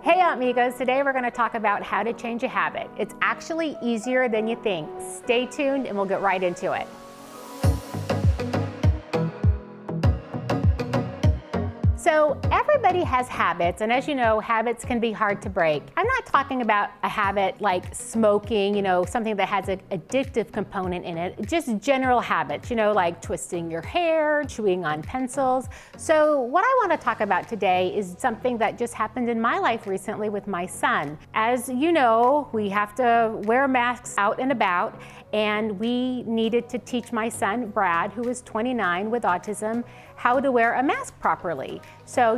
Hey amigos, today we're going to talk about how to change a habit. It's actually easier than you think. Stay tuned and we'll get right into it. So everybody has habits, and as you know, habits can be hard to break. I'm not talking about a habit like smoking, something that has an addictive component in it, just general habits, like twisting your hair, chewing on pencils. So what I want to talk about today is something that just happened in my life recently with my son. As you know, we have to wear masks out and about, and we needed to teach my son, Brad, who is 29 with autism, how to wear a mask properly. So,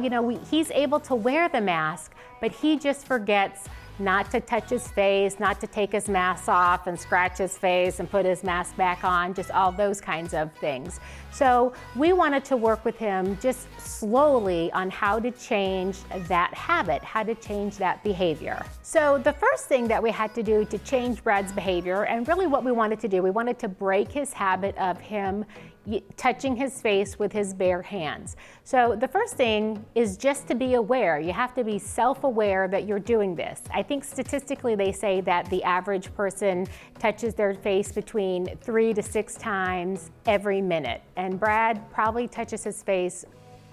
he's able to wear the mask, but he just forgets not to touch his face, not to take his mask off and scratch his face and put his mask back on, just all those kinds of things. So we wanted to work with him just slowly on how to change that habit, how to change that behavior. So the first thing that we had to do to change Brad's behavior, and really what we wanted to do, we wanted to break his habit of him touching his face with his bare hands. So the first thing is just to be aware. You have to be self-aware that you're doing this. I think statistically they say that the average person touches their face between 3 to 6 times every minute. And Brad probably touches his face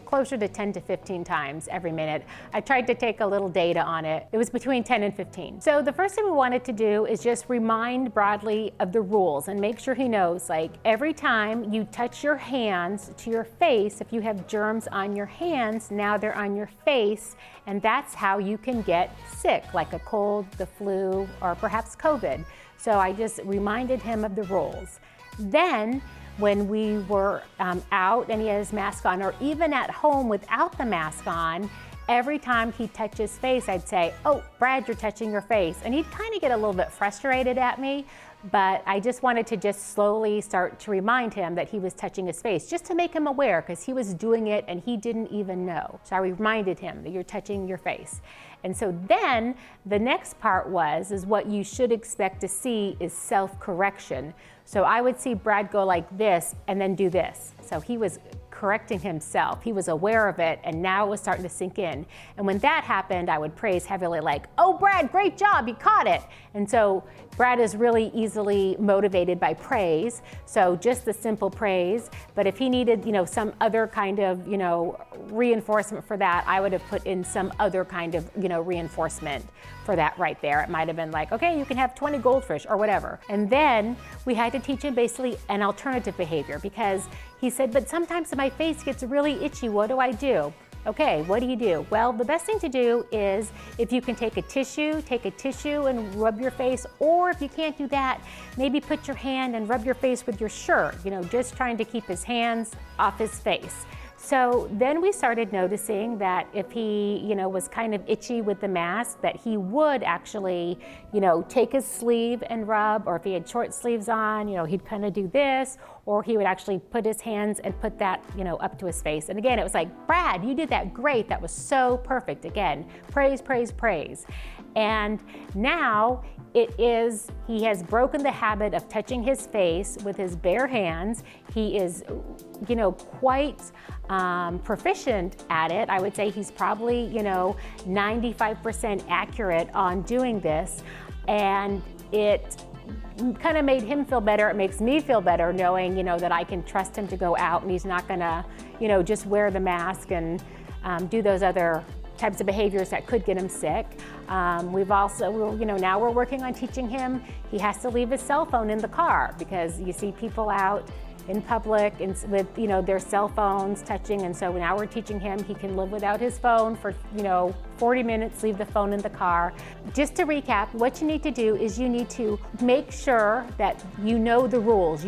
closer to 10 to 15 times every minute. I tried to take a little data on it. It was between 10 and 15. So the first thing we wanted to do is just remind Bradley of the rules and make sure he knows, like, every time you touch your hands to your face, if you have germs on your hands, now they're on your face, and that's how you can get sick, like a cold, the flu, or perhaps COVID. So I just reminded him of the rules. Then, when we were out and he had his mask on, or even at home without the mask on, every time he touched his face, I'd say, "Oh, Brad, you're touching your face." And he'd kind of get a little bit frustrated at me, but I just wanted to just slowly start to remind him that he was touching his face, just to make him aware, because he was doing it and he didn't even know. So I reminded him that you're touching your face. And so then the next part is what you should expect to see is self-correction. So I would see Brad go like this and then do this. So he was correcting himself. He was aware of it, and now it was starting to sink in. And when that happened, I would praise heavily, like, "Oh, Brad, great job, you caught it." And so Brad is really easily motivated by praise, so just the simple praise. But if he needed, some other kind of, reinforcement for that, I would have put in some other kind of, reinforcement for that right there. It might have been like, "Okay, you can have 20 goldfish," or whatever. And then we had to teach him basically an alternative behavior, because he said, "But sometimes my face gets really itchy. What do I do?" Okay, what do you do? Well, the best thing to do is, if you can take a tissue and rub your face, or if you can't do that, maybe put your hand and rub your face with your shirt, just trying to keep his hands off his face. So then we started noticing that if he, was kind of itchy with the mask, that he would actually, take his sleeve and rub, or if he had short sleeves on, he'd kind of do this, or he would actually put his hands and put that, up to his face. And again, it was like, "Brad, you did that great. That was so perfect." Again, praise, praise, praise. And now he has broken the habit of touching his face with his bare hands. He is, quite proficient at it. I would say he's probably, 95% accurate on doing this. And it kind of made him feel better. It makes me feel better knowing, that I can trust him to go out and he's not gonna, just wear the mask and do those other types of behaviors that could get him sick. We've also, now we're working on teaching him, he has to leave his cell phone in the car, because you see people out in public and with, their cell phones touching. And so now we're teaching him he can live without his phone for, 40 minutes, leave the phone in the car. Just to recap, what you need to do is you need to make sure that you know the rules.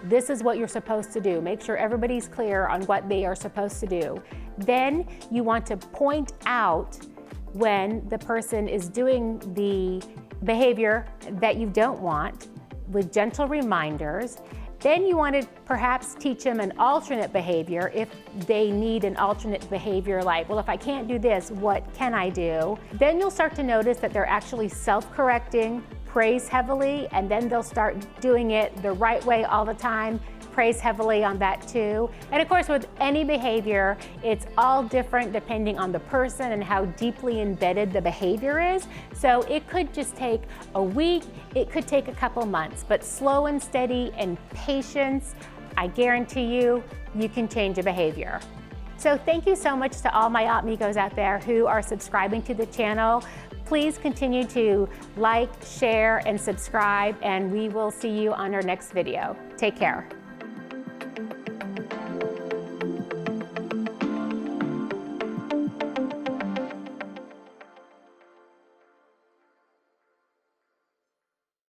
This is what you're supposed to do. Make sure everybody's clear on what they are supposed to do. Then you want to point out when the person is doing the behavior that you don't want with gentle reminders. Then you want to perhaps teach them an alternate behavior if they need an alternate behavior, like, "Well, if I can't do this, what can I do?" Then you'll start to notice that they're actually self-correcting, praise heavily, and then they'll start doing it the right way all the time. prays heavily on that too. And of course, with any behavior, it's all different depending on the person and how deeply embedded the behavior is. So it could just take a week, it could take a couple months, but slow and steady and patience, I guarantee you, you can change a behavior. So thank you so much to all my amigos out there who are subscribing to the channel. Please continue to like, share, and subscribe, and we will see you on our next video. Take care.